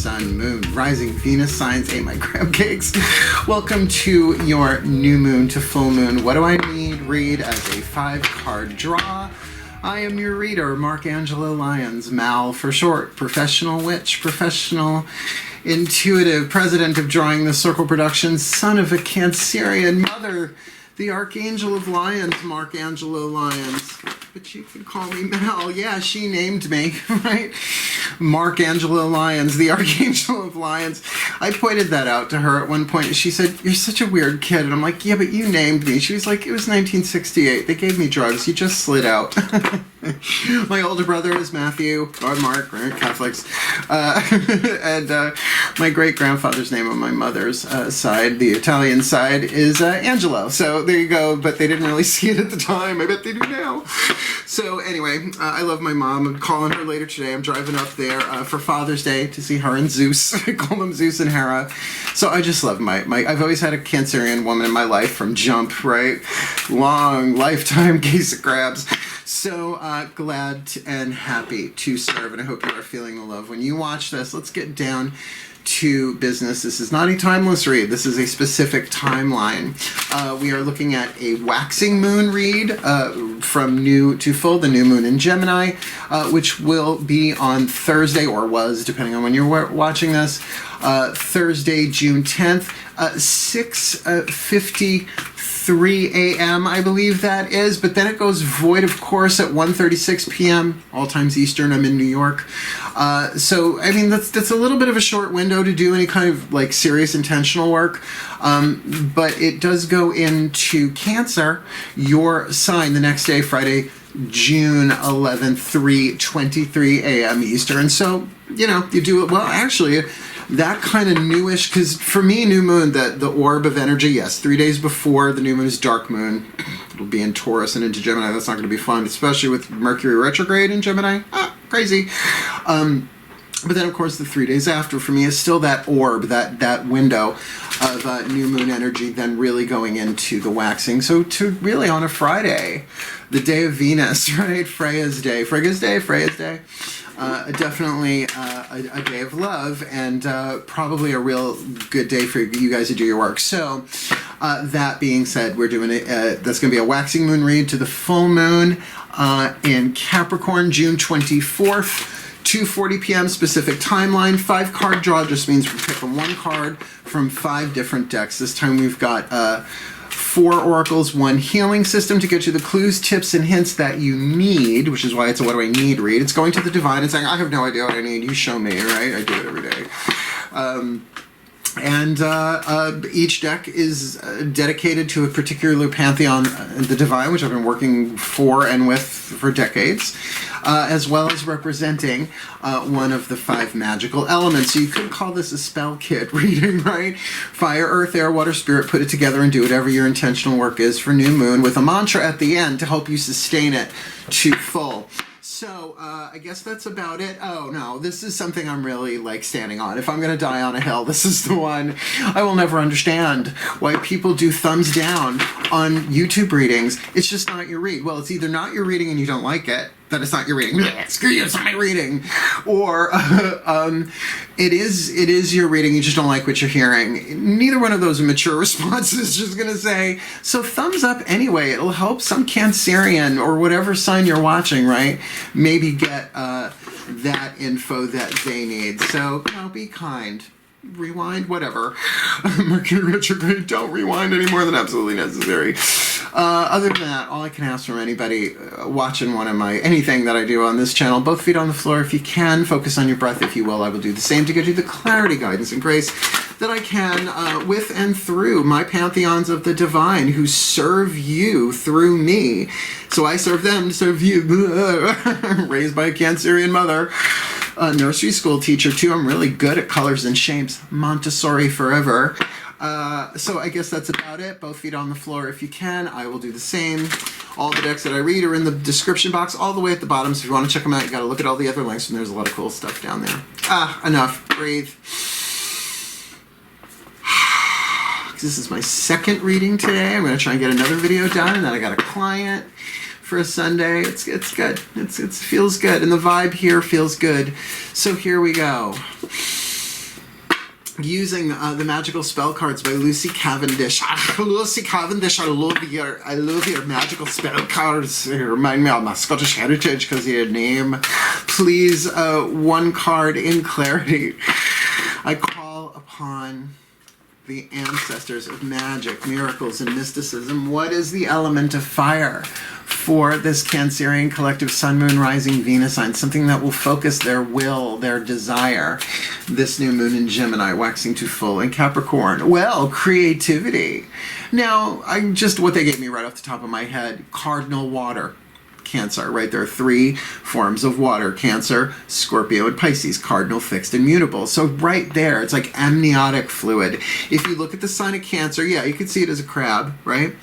Sun, Moon, Rising, Venus signs, ate my crab cakes. Welcome to your new moon to full moon. What do I need? Read as a 5-card draw. I am your reader, Angelo Lyons, Mal for short, professional witch, professional intuitive, president of Drawing the Circle Productions, son of a Cancerian mother, the Archangel of Lyons, Angelo Lyons. But you could call me Mal. Yeah, she named me, right? Angelo Lyons, the Archangel of Lyons. I pointed that out to her at one point. She said, "You're such a weird kid." And I'm like, "Yeah, but you named me." She was like, "It was 1968. They gave me drugs. You just slid out." My older brother is Matthew, or Mark, right? Catholics. And my great-grandfather's name on my mother's side, the Italian side, is Angelo. So there you go, but they didn't really see it at the time. I bet they do now. So anyway, I love my mom. I'm calling her later today. I'm driving up there for Father's Day to see her and Zeus. I call them Zeus and Hera. So I just love my I've always had a Cancerian woman in my life from jump, right? Long lifetime case of crabs. So glad and happy to serve, and I hope you are feeling the love when you watch this. Let's get down to business. This is not a timeless read. This is a specific timeline. We are looking at a waxing moon read from new to full, the new moon in Gemini, which will be on Thursday, or was, depending on when you're watching this, Thursday, June 10th, 6:53 a.m. I believe that is, but then it goes void, of course, at 1:36 p.m. all times Eastern. I'm in New York. So, I mean, that's a little bit of a short window to do any kind of like serious intentional work. But it does go into Cancer, your sign, the next day, Friday, June 11th, 3:23 a.m. Eastern. So, you know, you do it well. Actually, that kind of newish, because for me, new moon, the orb of energy, yes, 3 days before the new moon is dark moon. It'll be in Taurus and into Gemini. That's not going to be fun, especially with Mercury retrograde in Gemini. Crazy. But then, of course, the 3 days after for me is still that orb, that window of new moon energy, then really going into the waxing. So to really on a Friday, the day of Venus, right? Freya's day. Definitely a day of love, and probably a real good day for you guys to do your work. So that being said, we're doing it. That's going to be a waxing moon read to the full moon in Capricorn, June 24th. 2:40 p.m. specific timeline. 5-card draw just means we're picking one card from 5 different decks. This time we've got 4 oracles, 1 healing system to get you the clues, tips, and hints that you need, which is why it's a what do I need read. It's going to the divine and saying, I have no idea what I need. You show me, right? I do it every day. And each deck is dedicated to a particular pantheon, the divine, which I've been working for and with for decades, as well as representing one of the 5 magical elements. So you could call this a spell kit reading, right? Fire, earth, air, water, spirit, put it together and do whatever your intentional work is for new moon, with a mantra at the end to help you sustain it to full. So, I guess that's about it. Oh, no, this is something I'm really, like, standing on. If I'm going to die on a hill, this is the one. I will never understand why people do thumbs down on YouTube readings. It's just not your read. Well, it's either not your reading and you don't like it, that it's not your reading. Screw you, it's not my reading. Or it is your reading, you just don't like what you're hearing. Neither one of those are mature responses. Just going to say, so thumbs up anyway. It'll help some Cancerian or whatever sign you're watching, right? Maybe get that info that they need. So, you know, be kind. Rewind, whatever. Mercury retrograde, don't rewind any more than absolutely necessary. Other than that, all I can ask from anybody watching anything that I do on this channel, both feet on the floor if you can, focus on your breath if you will. I will do the same to get you the clarity, guidance, and grace that I can with and through my pantheons of the divine who serve you through me. So I serve them to serve you. Raised by a Cancerian mother. A nursery school teacher too. I'm really good at colors and shapes. Montessori forever. So I guess that's about it. Both feet on the floor if you can. I will do the same. All the decks that I read are in the description box all the way at the bottom. So if you want to check them out, you got to look at all the other links, and there's a lot of cool stuff down there. Enough. Breathe. This is my second reading today. I'm going to try and get another video done, and then I got a client for a Sunday. It's good. It feels good, and the vibe here feels good. So here we go. using the magical spell cards by Lucy Cavendish. Lucy Cavendish, I love your magical spell cards. They remind me of my Scottish heritage because of your name. Please, one card in clarity. I call upon the ancestors of magic, miracles, and mysticism. What is the element of fire for this Cancerian collective Sun, Moon, Rising, Venus sign? Something that will focus their will, their desire. This new moon in Gemini, waxing to full in Capricorn. Well, creativity. Now, what they gave me right off the top of my head, cardinal water. Cancer, right? There are 3 forms of water: Cancer, Scorpio, and Pisces. Cardinal, fixed, and mutable. So right there, it's like amniotic fluid. If you look at the sign of Cancer, yeah, you can see it as a crab, right?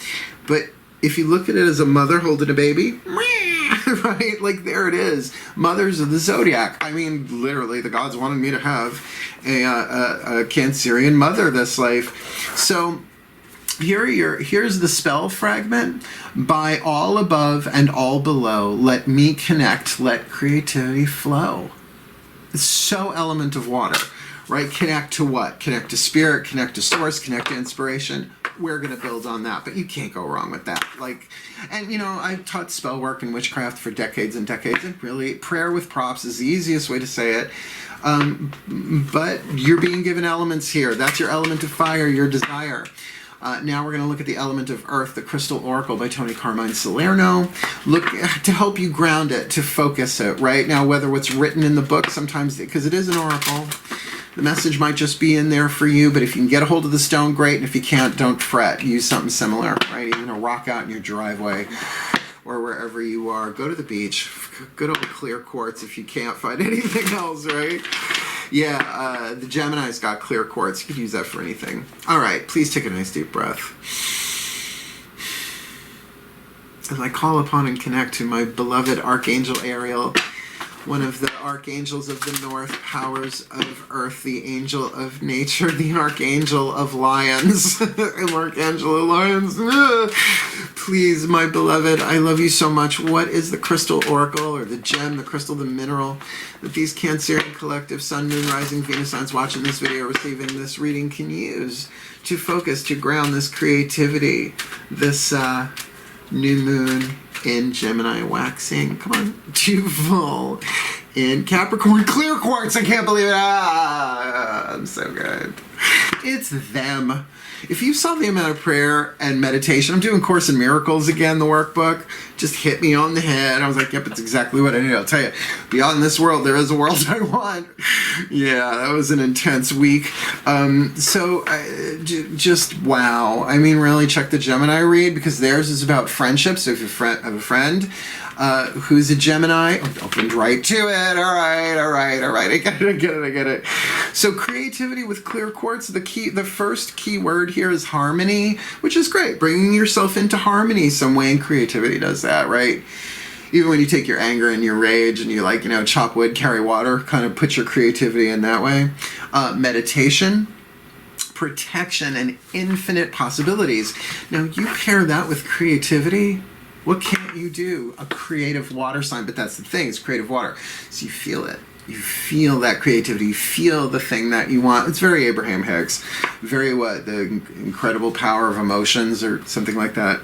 But if you look at it as a mother holding a baby, right? Like there it is. Mothers of the zodiac. I mean, literally, the gods wanted me to have a Cancerian mother this life. So here's the spell fragment. By all above and all below, let me connect, let creativity flow. It's so element of water, right? Connect to what? Connect to spirit, connect to source, connect to inspiration. We're going to build on that, but you can't go wrong with that. And I've taught spell work and witchcraft for decades and decades, and really prayer with props is the easiest way to say it. But you're being given elements here. That's your element of fire, your desire. Now we're going to look at the element of earth, the Crystal Oracle by Tony Carmine Salerno. Look to help you ground it, to focus it, right? Now, whether what's written in the book, sometimes, because it is an oracle, the message might just be in there for you, but if you can get a hold of the stone, great. And if you can't, don't fret. Use something similar, right? Even a rock out in your driveway or wherever you are. Go to the beach. Good old clear quartz if you can't find anything else, right? Yeah, the Gemini's got clear quartz. You could use that for anything. All right, please take a nice deep breath. As I call upon and connect to my beloved Archangel Ariel, one of the archangels of the north, powers of earth, the angel of nature, the archangel of Lyons. I'm Archangel of Lyons. Please, my beloved, I love you so much. What is the crystal oracle, or the gem, the crystal, the mineral, that these Cancerian collective Sun, Moon, Rising, Venus signs watching this video, receiving this reading can use to focus, to ground this creativity, this new moon in Gemini, waxing, come on, to full in Capricorn, clear quartz. I can't believe it. I'm so good. It's them. If you saw the amount of prayer and meditation, I'm doing Course in Miracles again, the workbook, just hit me on the head. I was like, yep, it's exactly what I need. I'll tell you, beyond this world, there is a world I want. Yeah, that was an intense week. Just wow. I mean, really check the Gemini read, because theirs is about friendship. So if you have a friend who's a Gemini, opened right to it. All right. I get it. So creativity with clear quartz, the first key word here is harmony, which is great. Bringing yourself into harmony some way, and creativity does that, right? Even when you take your anger and your rage and you chop wood, carry water, kind of put your creativity in that way. Meditation, protection, and infinite possibilities. Now you pair that with creativity. What can't you do? A creative water sign, but that's the thing, it's creative water. So you feel it. You feel that creativity. You feel the thing that you want. It's very Abraham Hicks. Very the incredible power of emotions, or something like that.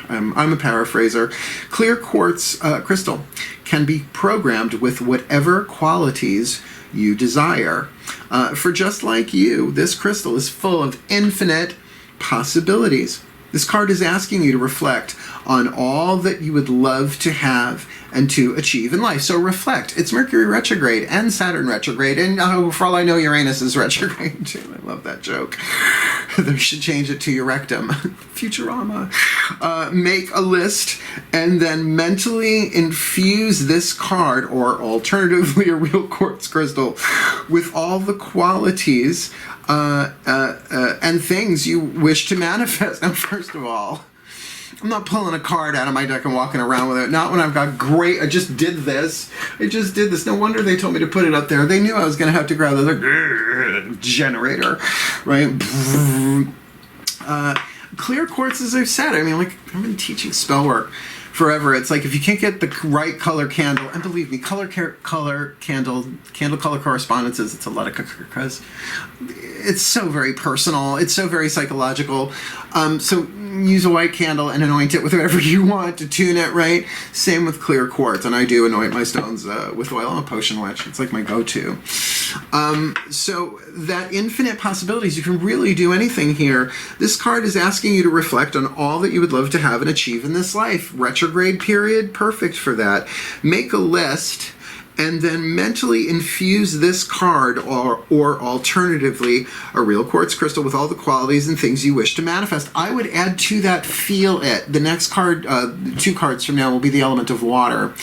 I'm a paraphraser. Clear quartz crystal can be programmed with whatever qualities you desire. For just like you, this crystal is full of infinite possibilities. This card is asking you to reflect on all that you would love to have and to achieve in life. So reflect. It's Mercury retrograde and Saturn retrograde, and for all I know, Uranus is retrograde too. I love that joke. They should change it to your rectum. Futurama. Make a list and then mentally infuse this card, or alternatively a real quartz crystal, with all the qualities and things you wish to manifest. Now, first of all, I'm not pulling a card out of my deck and walking around with it. Not when I've got I just did this. No wonder they told me to put it up there. They knew I was going to have to grab the generator, right? Clear quartz, as I've said. I mean, I've been teaching spell work forever. It's like if you can't get the right color candle, and believe me, color candle color correspondences, it's a lot of because it's so very personal. It's so very psychological. So use a white candle and anoint it with whatever you want to tune it, right? Same with clear quartz, and I do anoint my stones with oil. I'm a potion witch. It's like my go-to. So that infinite possibilities, you can really do anything here. This card is asking you to reflect on all that you would love to have and achieve in this life. Retrograde period, perfect for that. Make a list and then mentally infuse this card, or alternatively, a real quartz crystal with all the qualities and things you wish to manifest. I would add to that, feel it. The next card, 2 cards from now, will be the element of water.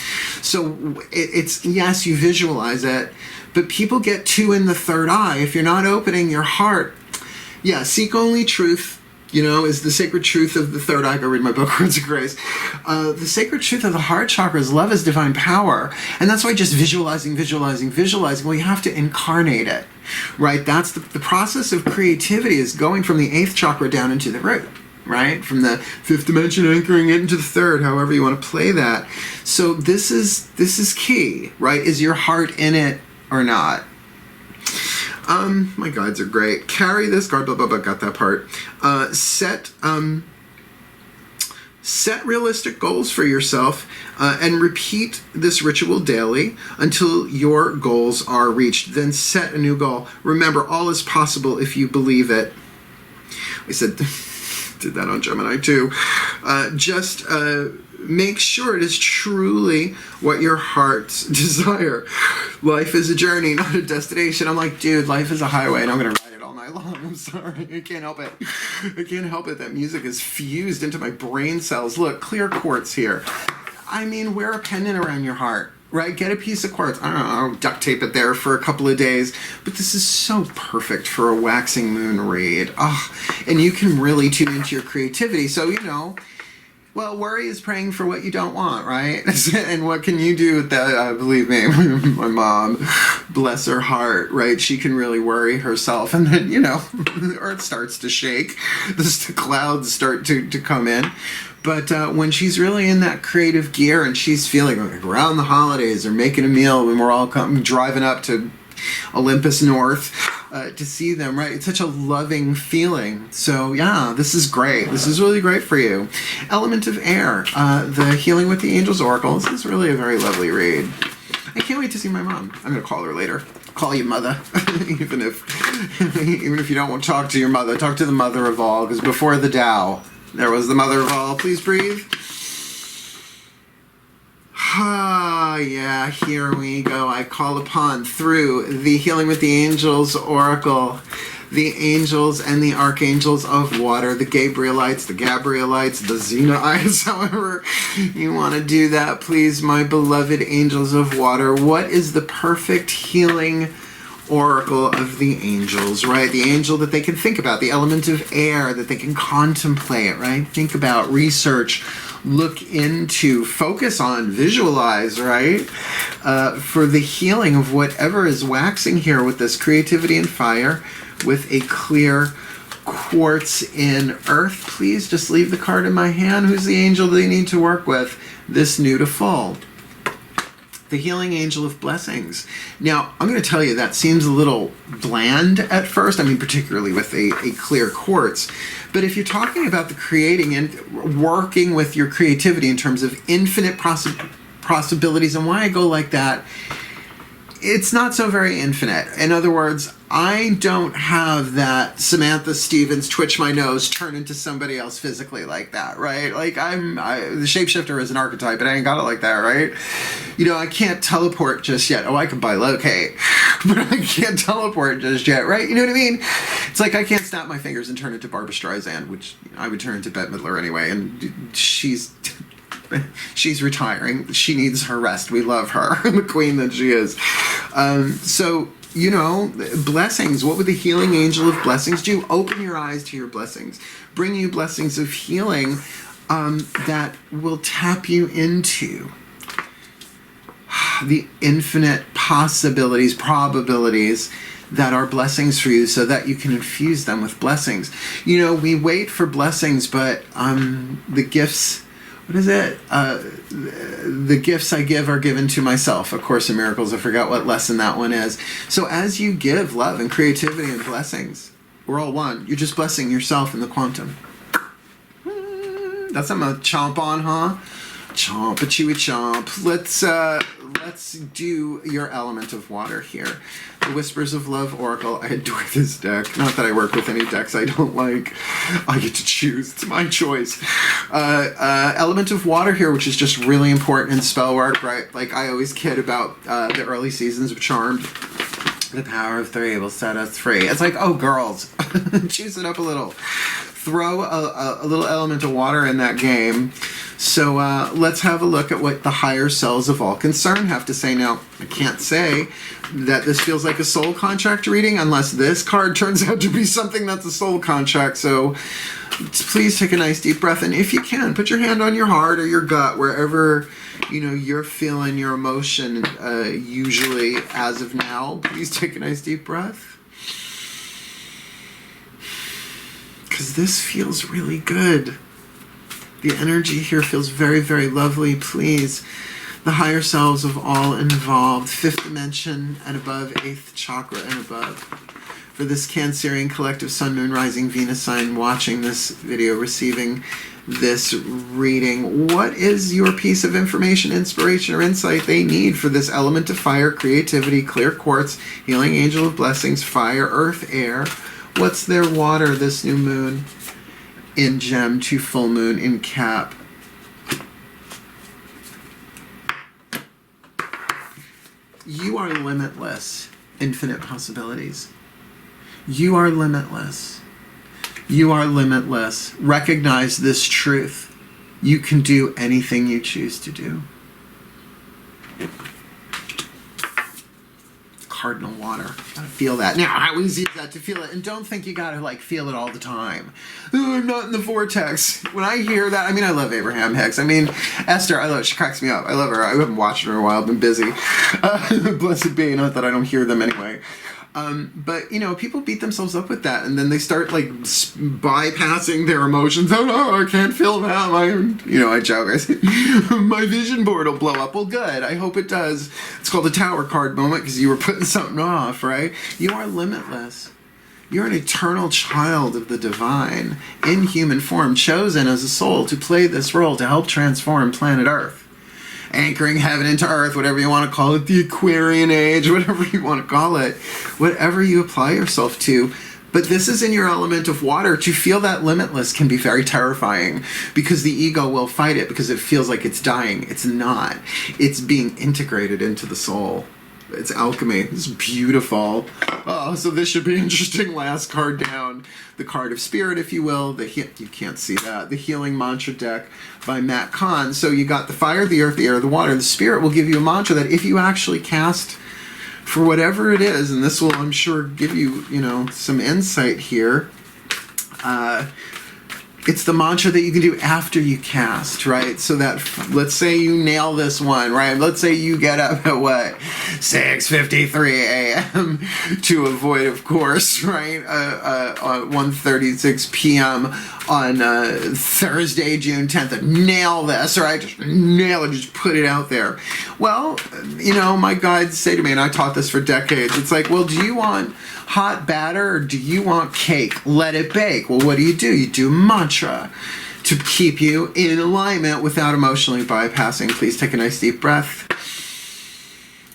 So it's, yes, you visualize it, but people get 2 in the third eye. If you're not opening your heart, yeah, seek only truth, is the sacred truth of the third eye. Go read my book, Words of Grace. The sacred truth of the heart chakra is love is divine power. And that's why just visualizing, well, you have to incarnate it, right? That's the process of creativity, is going from the 8th chakra down into the root, right? From the 5th dimension, anchoring it into the 3rd, however you want to play that. So this is key, right? Is your heart in it or not? My guides are great. Carry this card, blah, blah, blah, got that part. Set realistic goals for yourself and repeat this ritual daily until your goals are reached. Then set a new goal. Remember, all is possible if you believe it. I said, did that on Gemini too. Make sure it is truly what your hearts desire. Life is a journey, not a destination. I'm like, dude, life is a highway, and I'm going to ride it all night long. I'm sorry. I can't help it. I can't help it. That music is fused into my brain cells. Look, clear quartz here. I mean, wear a pendant around your heart, right? Get a piece of quartz. I don't know, duct tape it there for a couple of days. But this is so perfect for a waxing moon read. And you can really tune into your creativity. So, well, worry is praying for what you don't want, right? And what can you do with that? Believe me, my mom, bless her heart, right? She can really worry herself. And then, the earth starts to shake. The clouds start to come in. But when she's really in that creative gear and she's feeling like around the holidays or making a meal when we're all driving up to Olympus North to see them, right? It's such a loving feeling. So yeah, this is great. This is really great for you. Element of air, the Healing with the Angels Oracle. This is really a very lovely read. I can't wait to see my mom. I'm going to call her later. Call you mother. even if you don't want to talk to your mother, talk to the mother of all, because before the Tao, there was the mother of all. Please breathe. Yeah, here we go. I call upon, through the Healing with the Angels Oracle, the angels and the archangels of water, the Gabrielites, the Gabrielites, the Xenaites, however you want to do that, please, my beloved angels of water. What is the perfect healing oracle of the angels, right? The angel that they can think about, the element of air that they can contemplate, right? Think about, research, look into, focus on, visualize, right? For the healing of whatever is waxing here with this creativity and fire, with a clear quartz in earth. Please just leave the card in my hand. Who's the angel they need to work with this new to full? The healing angel of blessings. Now, I'm going to tell you that seems a little bland at first. I mean, particularly with a clear quartz. But if you're talking about the creating and working with your creativity in terms of infinite possibilities, and why I go like that, it's not so very infinite. In other words, I don't have that Samantha Stevens twitch my nose turn into somebody else physically like that, right? Like the shapeshifter is an archetype, but I ain't got it like that, right? I can't teleport just yet. Oh, I can bilocate, but I can't teleport just yet, right? You know what I mean? It's like I can't snap my fingers and turn into Barbra Streisand, which I would turn into Bette Midler anyway, and she's retiring. She needs her rest. We love her, the queen that she is. So, blessings. What would the healing angel of blessings do? Open your eyes to your blessings. Bring you blessings of healing that will tap you into the infinite possibilities, probabilities that are blessings for you, so that you can infuse them with blessings. We wait for blessings, but the gifts what is it? The gifts I give are given to myself. A Course in Miracles. I forgot what lesson that one is. So as you give love and creativity and blessings, we're all one. You're just blessing yourself in the quantum. That's something to chomp on, huh? Chomp, a chewy chomp. Let's do your element of water here. The Whispers of Love Oracle. I adore this deck. Not that I work with any decks I don't like. I get to choose. It's my choice. Element of water here, which is just really important in spell work, right? Like I always kid about the early seasons of Charmed. The power of 3 will set us free. It's like, oh, girls, choose it up a little. Throw a little element of water in that game. So let's have a look at what the higher selves of all concern have to say. Now, I can't say that this feels like a soul contract reading unless this card turns out to be something that's a soul contract. So please take a nice deep breath. And if you can, put your hand on your heart or your gut, wherever you're feeling your emotion. Usually, as of now, please take a nice deep breath. Because this feels really good. The energy here feels very, very lovely. Please, the higher selves of all involved, 5th dimension and above, 8th chakra and above. For this Cancerian collective Sun, Moon, Rising, Venus sign watching this video, receiving this reading, what is your piece of information, inspiration, or insight they need for this element of fire, creativity, clear quartz, healing angel of blessings, fire, earth, air? What's their water this new moon in Gem to full moon in Cap? You are limitless. Infinite possibilities. You are limitless. You are limitless. Recognize this truth. You can do anything you choose to do. Cardinal water. Gotta feel that. Now, how easy is that to feel it? And don't think you gotta feel it all the time. Ooh, I'm not in the vortex. When I hear that, I love Abraham Hicks. Esther, I love her. She cracks me up. I love her. I haven't watched her in a while. I've been busy. Blessed be. Not that I don't hear them anyway. But, people beat themselves up with that, and then they start, bypassing their emotions. Oh, no, I can't feel that. I joke. I say, my vision board will blow up. Well, good. I hope it does. It's called a Tower card moment because you were putting something off, right? You are limitless. You're an eternal child of the divine, in human form, chosen as a soul to play this role to help transform planet Earth. Anchoring heaven into earth, whatever you want to call it, the Aquarian age, whatever you want to call it, whatever you apply yourself to. But this is in your element of water. To feel that limitless can be very terrifying because the ego will fight it because it feels like it's dying. It's not. It's being integrated into the soul. It's alchemy. It's beautiful. Oh, so this should be interesting. Last card down. The card of spirit, if you will. You can't see that. The healing mantra deck by Matt Kahn. So you got the fire, the earth, the air, the water. The spirit will give you a mantra that if you actually cast for whatever it is, and this will, I'm sure, give you, some insight here. It's the mantra that you can do after you cast, right? So that, let's say you nail this one, right? Let's say you get up at 6:53 a.m. to avoid, of course, right? 1:36 p.m. on Thursday, June 10th. Nail this, right? Just nail it. Just put it out there. Well, my guides say to me, and I taught this for decades, it's like, well, do you want hot batter or do you want cake? Let it bake. Well, what do? You do mantra to keep you in alignment without emotionally bypassing. Please take a nice deep breath.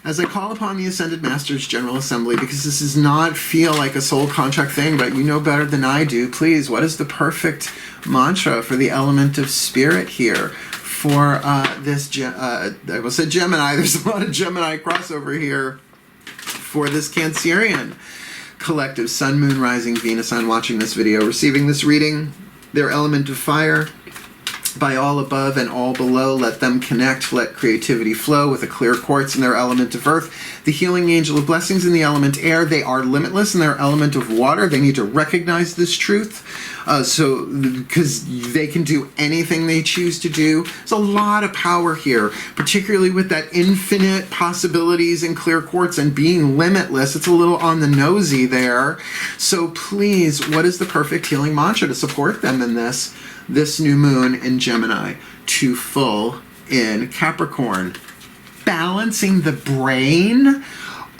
As I call upon the Ascended Masters General Assembly, because this does not feel like a soul contract thing, but you know better than I do, please, what is the perfect mantra for the element of spirit here? For this, I will say Gemini, there's a lot of Gemini crossover here. For this Cancerian collective Sun, Moon, Rising, Venus sign watching this video, receiving this reading, their element of fire, by all above and all below, let them connect, let creativity flow with a clear quartz in their element of earth, the healing angel of blessings in the element air. They are limitless in their element of water. They need to recognize this truth, because they can do anything they choose to do. There's a lot of power here, particularly with that infinite possibilities in clear quartz and being limitless. It's a little on the nosy there. So please, what is the perfect healing mantra to support them in this new moon in Gemini to full in Capricorn. Balancing the brain,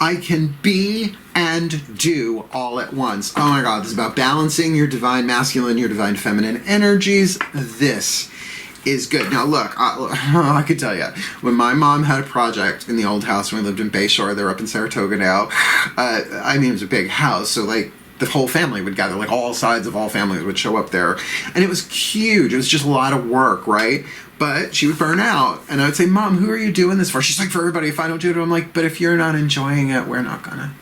I can be and do all at once. Oh my God, this is about balancing your divine masculine, your divine feminine energies. This is good. Now look, I could tell you, when my mom had a project in the old house when we lived in Bayshore, they're up in Saratoga now, I mean, it was a big house, so like, the whole family would gather, like all sides of all families would show up there. And it was huge. It was just a lot of work, right? But she would burn out. And I would say, Mom, who are you doing this for? She's like, for everybody. If I don't do it, I'm like, but if you're not enjoying it, we're not gonna.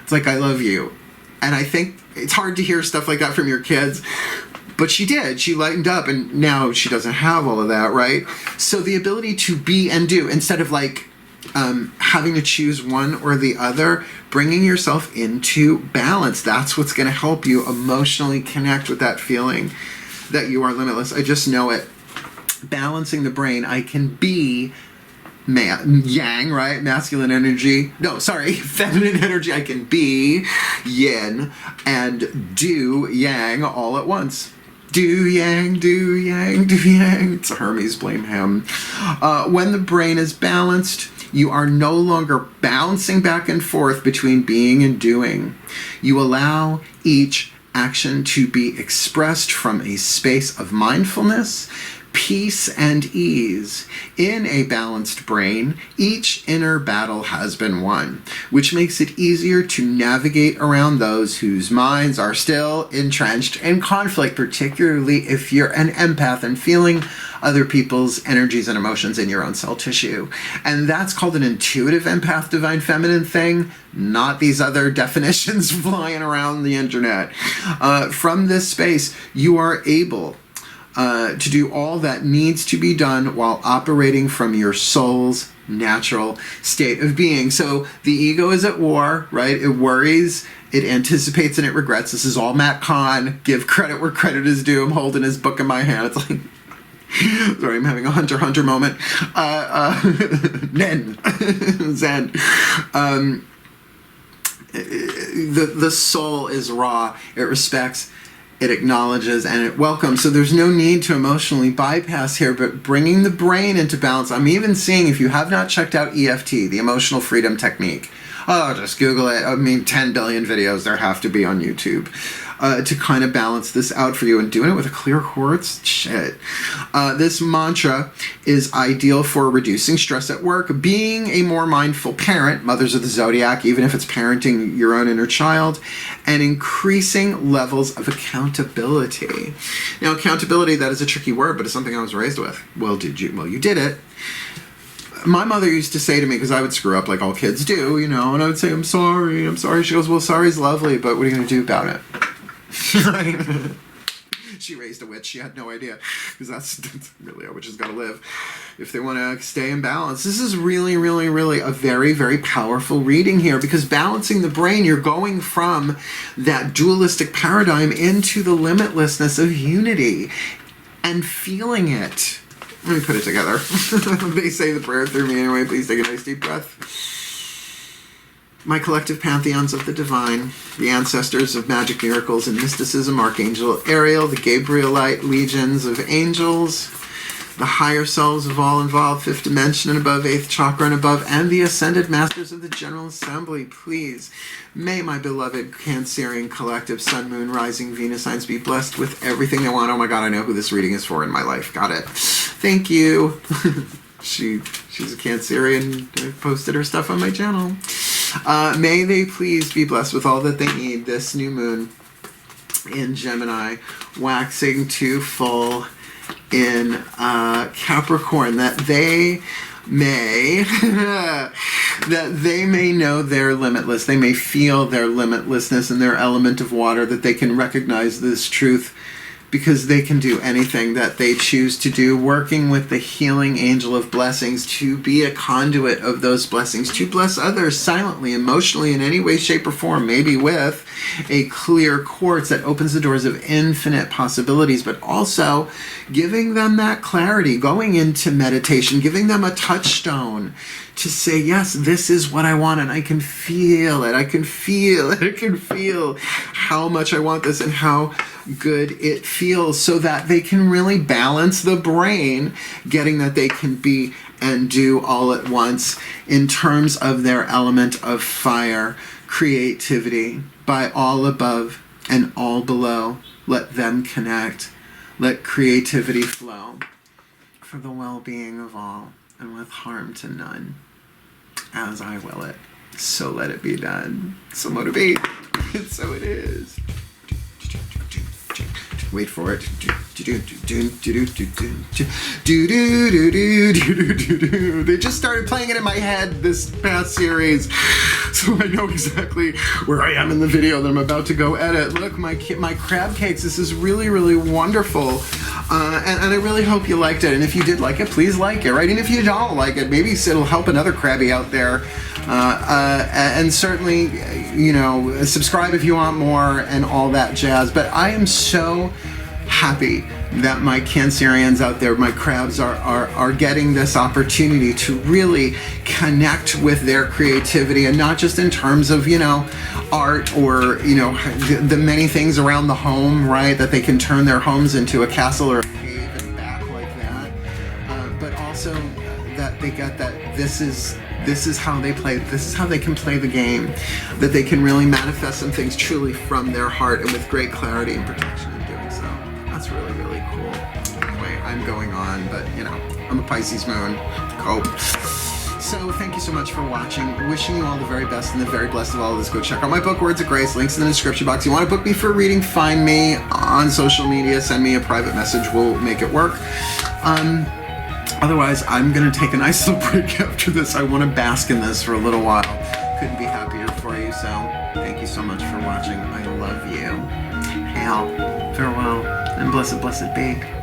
It's like, I love you. And I think it's hard to hear stuff like that from your kids. But she did. She lightened up, and now she doesn't have all of that, right? So the ability to be and do, instead of like having to choose one or the other, bringing yourself into balance. That's what's going to help you emotionally connect with that feeling that you are limitless. I just know it. Balancing the brain, I can be yang, right? Masculine energy. No, sorry, feminine energy. I can be yin and do yang all at once. Do yang, do yang, do yang. It's a Hermes, blame him. When the brain is balanced, you are no longer bouncing back and forth between being and doing. You allow each action to be expressed from a space of mindfulness, peace, and ease. In a balanced brain, each inner battle has been won, which makes it easier to navigate around those whose minds are still entrenched in conflict, particularly if you're an empath and feeling other people's energies and emotions in your own cell tissue. And that's called an intuitive empath divine feminine thing, not these other definitions flying around the internet. From this space, you are able to do all that needs to be done while operating from your soul's natural state of being. So the ego is at war, right? It worries, it anticipates, and it regrets. This is all Matt Kahn. Give credit where credit is due. I'm holding his book in my hand. It's like, sorry, I'm having a hunter moment. Nen. Zen. The soul is raw. It respects, it acknowledges, and it welcomes. So there's no need to emotionally bypass here, but bringing the brain into balance. I'm even seeing, if you have not checked out EFT, the Emotional Freedom Technique, just Google it. I mean, 10 billion videos there have to be on YouTube to kind of balance this out for you, and doing it with a clear quartz, shit. This mantra is ideal for reducing stress at work, being a more mindful parent, mothers of the zodiac, even if it's parenting your own inner child, and increasing levels of accountability. Now, accountability, that is a tricky word, but it's something I was raised with. Well, did you? Well, you did it. My mother used to say to me, because I would screw up like all kids do, you know, and I would say, I'm sorry. She goes, well, sorry's lovely, but what are you going to do about it? She raised a witch. She had no idea, because that's really how witches got to live if they want to stay in balance. This is really, really, really a very, very powerful reading here, because balancing the brain, you're going from that dualistic paradigm into the limitlessness of unity and feeling it. Let me put it together. They say the prayer through me anyway. Please take a nice deep breath. My collective pantheons of the divine, the ancestors of magic, miracles, and mysticism, Archangel Ariel, the Gabrielite legions of angels, the higher selves of all involved, fifth dimension and above, eighth chakra and above, and the ascended masters of the General Assembly, please, may my beloved Cancerian collective Sun, Moon, Rising, Venus signs be blessed with everything they want. Oh my God, I know who this reading is for in my life. Got it. Thank you. She's a Cancerian. I posted her stuff on my channel. May they please be blessed with all that they need this new moon in Gemini, waxing to full in Capricorn, that they may know their limitless. They may feel their limitlessness in their element of water, that they can recognize this truth, because they can do anything that they choose to do, working with the healing angel of blessings to be a conduit of those blessings, to bless others silently, emotionally, in any way, shape, or form, maybe with a clear quartz that opens the doors of infinite possibilities, but also giving them that clarity, going into meditation, giving them a touchstone to say, yes, this is what I want, and I can feel it. I can feel how much I want this and how good it feels. feels, so that they can really balance the brain, getting that they can be and do all at once in terms of their element of fire, creativity, by all above and all below. Let them connect. Let creativity flow for the well-being of all and with harm to none. As I will it, so let it be done. So let it be, and so it is. Wait for it. They just started playing it in my head this past series, so I know exactly where I am in the video that I'm about to go edit. Look, my crab cakes. This is really, really wonderful, and I really hope you liked it. And if you did like it, please like it, right? And if you don't like it, maybe it'll help another crabby out there. And certainly, you know, subscribe if you want more and all that jazz. But I am so happy that my Cancerians out there, my crabs, are getting this opportunity to really connect with their creativity, and not just in terms of, you know, art or, you know, the many things around the home, right, that they can turn their homes into a castle or a cave and back like that, but also that they get that this is how they play, this is how they can play the game, that they can really manifest some things truly from their heart and with great clarity and protection in doing so. That's really, really cool. Anyway, I'm going on, but you know, I'm a Pisces moon. Cope. So thank you so much for watching. Wishing you all the very best and the very blessed of all of this. Go check out my book, Words of Grace. Links in the description box. You want to book me for a reading, find me on social media. Send me a private message. We'll make it work. Otherwise, I'm going to take a nice little break after this. I want to bask in this for a little while. Couldn't be happier for you. So thank you so much for watching. I love you. Hail, farewell, and blessed, blessed be.